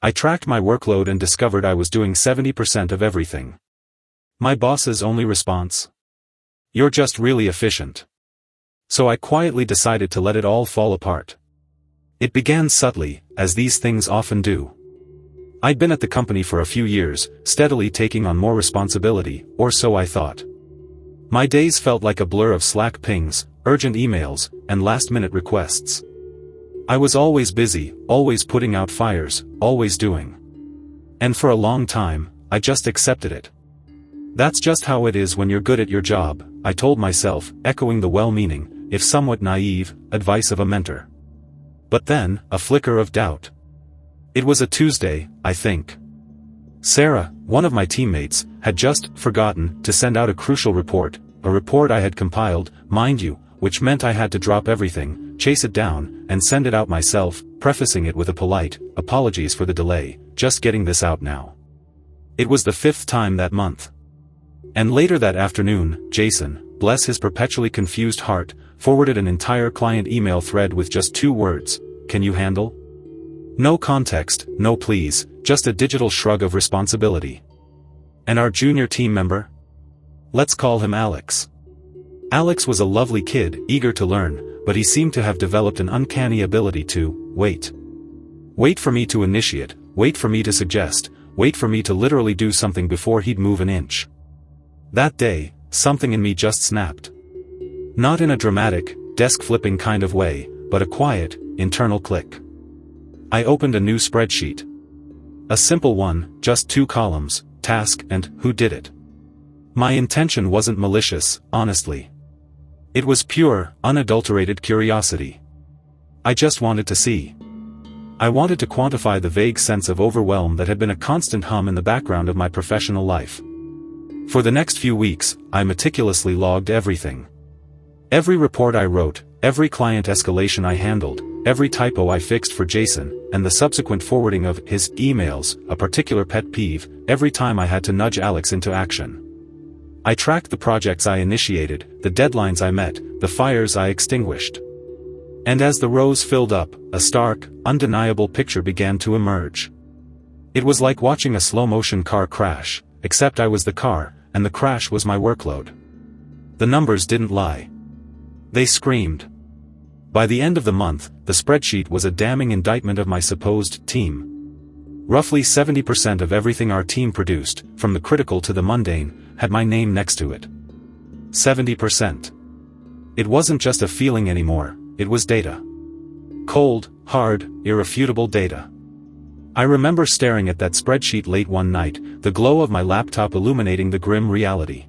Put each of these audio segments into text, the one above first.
I tracked my workload and discovered I was doing 70% of everything. My boss's only response? "You're just really efficient." So I quietly decided to let it all fall apart. It began subtly, as these things often do. I'd been at the company for a few years, steadily taking on more responsibility, or so I thought. My days felt like a blur of Slack pings, urgent emails, and last-minute requests. I was always busy, always putting out fires, always doing. And for a long time, I just accepted it. That's just how it is when you're good at your job, I told myself, echoing the well-meaning, if somewhat naive, advice of a mentor. But then, a flicker of doubt. It was a Tuesday, I think. Sarah, one of my teammates, had just forgotten to send out a crucial report, a report I had compiled, mind you, which meant I had to drop everything, chase it down, and send it out myself, prefacing it with a polite, "Apologies for the delay, just getting this out now." It was the 5th time that month. And later that afternoon, Jason, bless his perpetually confused heart, forwarded an entire client email thread with just 2 words, "Can you handle?" No context, no please, just a digital shrug of responsibility. And our junior team member? Let's call him Alex. Alex was a lovely kid, eager to learn, but he seemed to have developed an uncanny ability to wait. Wait for me to initiate, wait for me to suggest, wait for me to literally do something before he'd move an inch. That day, something in me just snapped. Not in a dramatic, desk-flipping kind of way, but a quiet, internal click. I opened a new spreadsheet. A simple one, just 2 columns, task and who did it. My intention wasn't malicious, honestly. It was pure, unadulterated curiosity. I just wanted to see. I wanted to quantify the vague sense of overwhelm that had been a constant hum in the background of my professional life. For the next few weeks, I meticulously logged everything. Every report I wrote, every client escalation I handled, every typo I fixed for Jason, and the subsequent forwarding of his emails, a particular pet peeve, every time I had to nudge Alex into action. I tracked the projects I initiated, the deadlines I met, the fires I extinguished. And as the rows filled up, a stark, undeniable picture began to emerge. It was like watching a slow-motion car crash, except I was the car, and the crash was my workload. The numbers didn't lie. They screamed. By the end of the month, the spreadsheet was a damning indictment of my supposed team. Roughly 70% of everything our team produced, from the critical to the mundane, had my name next to it. 70%. It wasn't just a feeling anymore, it was data. Cold, hard, irrefutable data. I remember staring at that spreadsheet late one night, the glow of my laptop illuminating the grim reality.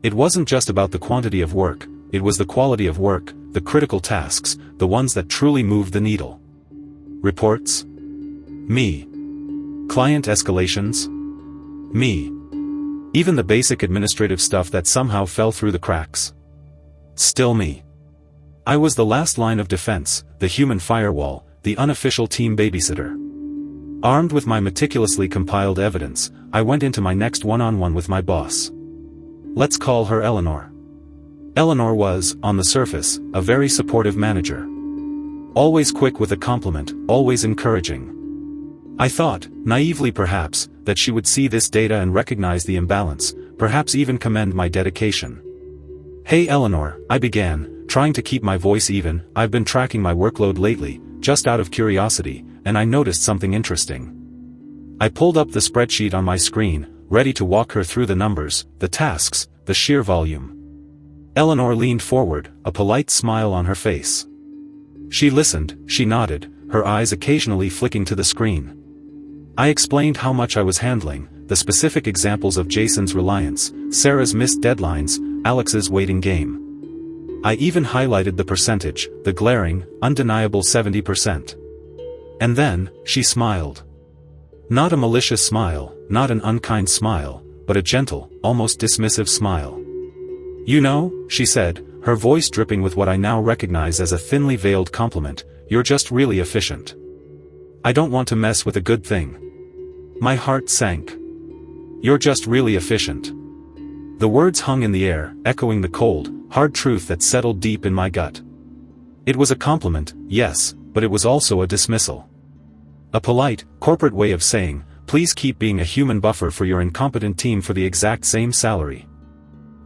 It wasn't just about the quantity of work, it was the quality of work, the critical tasks, the ones that truly moved the needle. Reports? Me. Client escalations? Me. Even the basic administrative stuff that somehow fell through the cracks? Still me. I was the last line of defense, the human firewall, the unofficial team babysitter. Armed with my meticulously compiled evidence, I went into my next one-on-one with my boss. Let's call her Eleanor. Eleanor was, on the surface, a very supportive manager. Always quick with a compliment, always encouraging. I thought, naively perhaps, that she would see this data and recognize the imbalance, perhaps even commend my dedication. "Hey Eleanor," I began, trying to keep my voice even. "I've been tracking my workload lately, just out of curiosity, and I noticed something interesting." I pulled up the spreadsheet on my screen, ready to walk her through the numbers, the tasks, the sheer volume. Eleanor leaned forward, a polite smile on her face. She listened, she nodded, her eyes occasionally flicking to the screen. I explained how much I was handling, the specific examples of Jason's reliance, Sarah's missed deadlines, Alex's waiting game. I even highlighted the percentage, the glaring, undeniable 70%. And then, she smiled. Not a malicious smile, not an unkind smile, but a gentle, almost dismissive smile. "You know," she said, her voice dripping with what I now recognize as a thinly veiled compliment, "you're just really efficient. I don't want to mess with a good thing." My heart sank. "You're just really efficient." The words hung in the air, echoing the cold, hard truth that settled deep in my gut. It was a compliment, yes, but it was also a dismissal. A polite, corporate way of saying, please keep being a human buffer for your incompetent team for the exact same salary.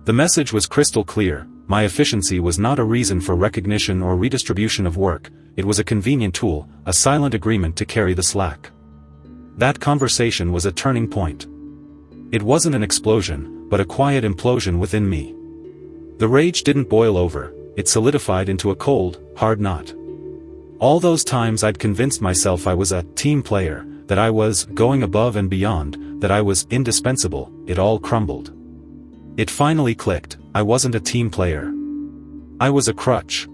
The message was crystal clear: my efficiency was not a reason for recognition or redistribution of work, it was a convenient tool, a silent agreement to carry the slack. That conversation was a turning point. It wasn't an explosion, but a quiet implosion within me. The rage didn't boil over, it solidified into a cold, hard knot. All those times I'd convinced myself I was a team player, that I was going above and beyond, that I was indispensable, it all crumbled. It finally clicked: I wasn't a team player. I was a crutch.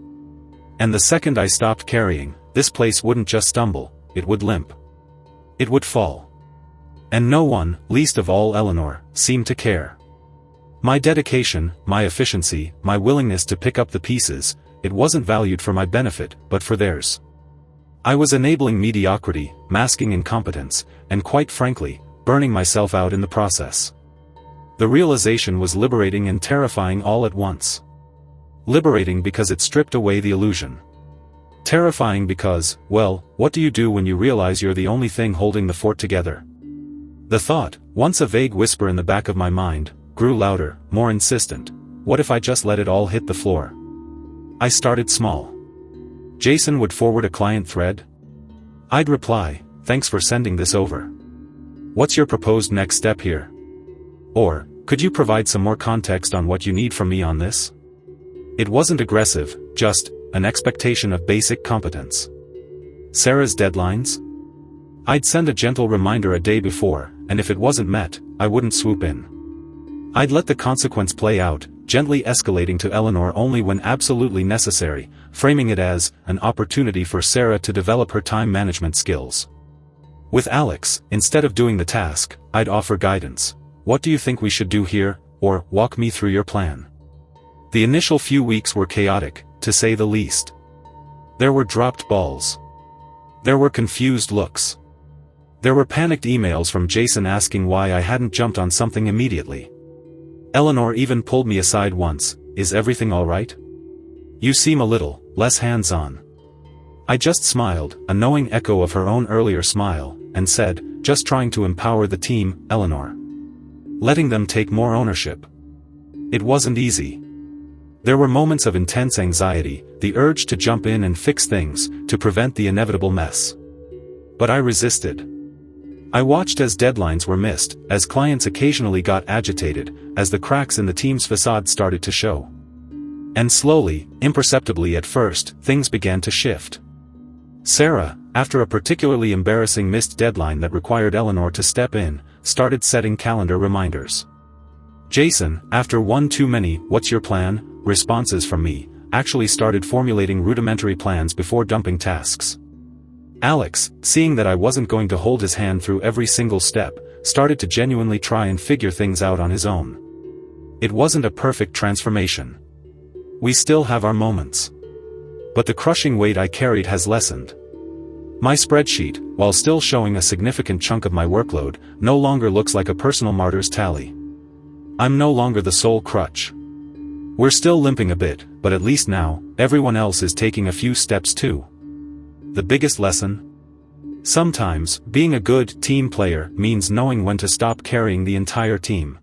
And the second I stopped carrying, this place wouldn't just stumble, it would limp. It would fall. And no one, least of all Eleanor, seemed to care. My dedication, my efficiency, my willingness to pick up the pieces, it wasn't valued for my benefit, but for theirs. I was enabling mediocrity, masking incompetence, and quite frankly, burning myself out in the process. The realization was liberating and terrifying all at once. Liberating because it stripped away the illusion. Terrifying because, well, what do you do when you realize you're the only thing holding the fort together? The thought, once a vague whisper in the back of my mind, grew louder, more insistent. What if I just let it all hit the floor? I started small. Jason would forward a client thread. I'd reply, thanks for sending this over. What's your proposed next step here? Or, could you provide some more context on what you need from me on this? It wasn't aggressive, just an expectation of basic competence. Sarah's deadlines? I'd send a gentle reminder a day before, and if it wasn't met, I wouldn't swoop in. I'd let the consequence play out, gently escalating to Eleanor only when absolutely necessary, framing it as an opportunity for Sarah to develop her time management skills. With Alex, instead of doing the task, I'd offer guidance. What do you think we should do here, or walk me through your plan? The initial few weeks were chaotic, to say the least. There were dropped balls. There were confused looks. There were panicked emails from Jason asking why I hadn't jumped on something immediately. Eleanor even pulled me aside once. Is everything all right? You seem a little less hands-on. I just smiled, a knowing echo of her own earlier smile, and said, just trying to empower the team, Eleanor. Letting them take more ownership. It wasn't easy. There were moments of intense anxiety, the urge to jump in and fix things, to prevent the inevitable mess. But I resisted. I watched as deadlines were missed, as clients occasionally got agitated, as the cracks in the team's facade started to show. And slowly, imperceptibly at first, things began to shift. Sarah, after a particularly embarrassing missed deadline that required Eleanor to step in, started setting calendar reminders. Jason, after one too many "what's your plan?" responses from me, actually started formulating rudimentary plans before dumping tasks. Alex, seeing that I wasn't going to hold his hand through every single step, started to genuinely try and figure things out on his own. It wasn't a perfect transformation. We still have our moments. But the crushing weight I carried has lessened. My spreadsheet, while still showing a significant chunk of my workload, no longer looks like a personal martyr's tally. I'm no longer the sole crutch. We're still limping a bit, but at least now, everyone else is taking a few steps too. The biggest lesson? Sometimes, being a good team player means knowing when to stop carrying the entire team.